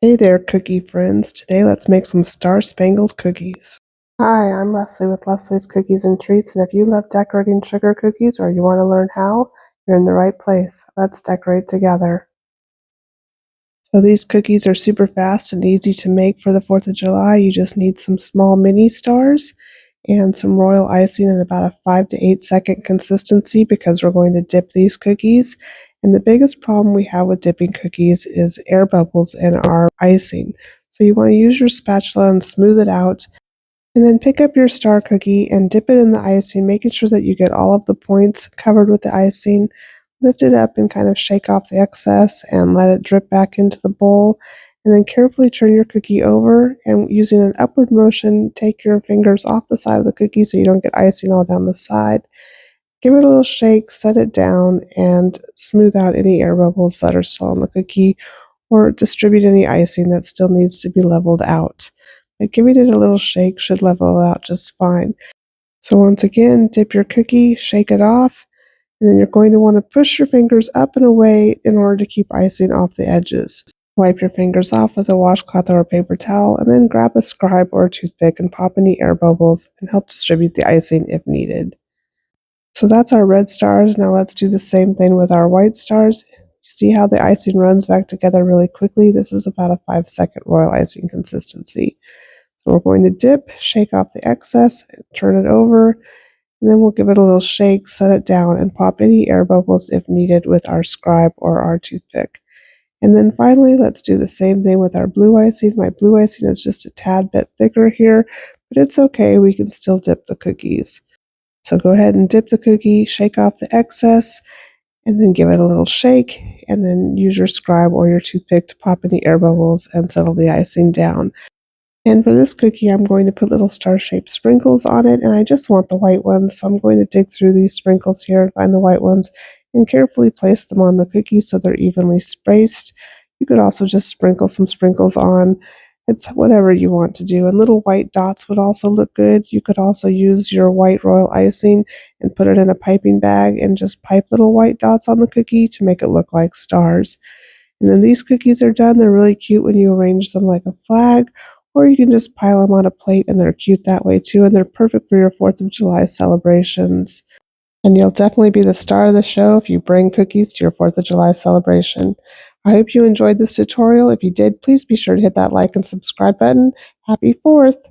Hey there, cookie friends. Today let's make some star-spangled cookies. Hi, I'm Leslie with Leslie's Cookies and Treats, and if you love decorating sugar cookies or you want to learn how, you're in the right place. Let's decorate together. So these cookies are super fast and easy to make for the 4th of July. You just need some small mini stars and some royal icing in about a 5 to 8 second consistency because we're going to dip these cookies. And the biggest problem we have with dipping cookies is air bubbles in our icing. So you want to use your spatula and smooth it out, and then pick up your star cookie and dip it in the icing, making sure that you get all of the points covered with the icing. Lift it up and kind of shake off the excess and let it drip back into the bowl. And then carefully turn your cookie over, and using an upward motion, take your fingers off the side of the cookie so you don't get icing all down the side. Give it a little shake, set it down, and smooth out any air bubbles that are still on the cookie, or distribute any icing that still needs to be leveled out. But giving it a little shake should level it out just fine. So once again, dip your cookie, shake it off, and then you're going to want to push your fingers up and away in order to keep icing off the edges. Wipe your fingers off with a washcloth or a paper towel, and then grab a scribe or a toothpick and pop any air bubbles and help distribute the icing if needed. So that's our red stars. Now let's do the same thing with our white stars. You see how the icing runs back together really quickly? This is about a 5-second royal icing consistency. So we're going to dip, shake off the excess, turn it over, and then we'll give it a little shake, set it down, and pop any air bubbles if needed with our scribe or our toothpick. And then finally, let's do the same thing with our blue icing. My blue icing is just a tad bit thicker here, but it's okay. We can still dip the cookies. So go ahead and dip the cookie, shake off the excess, and then give it a little shake, and then use your scribe or your toothpick to pop any air bubbles and settle the icing down. And for this cookie, I'm going to put little star-shaped sprinkles on it, and I just want the white ones, so I'm going to dig through these sprinkles here and find the white ones and carefully place them on the cookie so they're evenly spaced. You could also just sprinkle some sprinkles on. It's whatever you want to do. And little white dots would also look good. You could also use your white royal icing and put it in a piping bag and just pipe little white dots on the cookie to make it look like stars. And then these cookies are done. They're really cute when you arrange them like a flag, or you can just pile them on a plate and they're cute that way too. And they're perfect for your 4th of July celebrations. And you'll definitely be the star of the show if you bring cookies to your 4th of July celebration. I hope you enjoyed this tutorial. If you did, please be sure to hit that like and subscribe button. Happy 4th!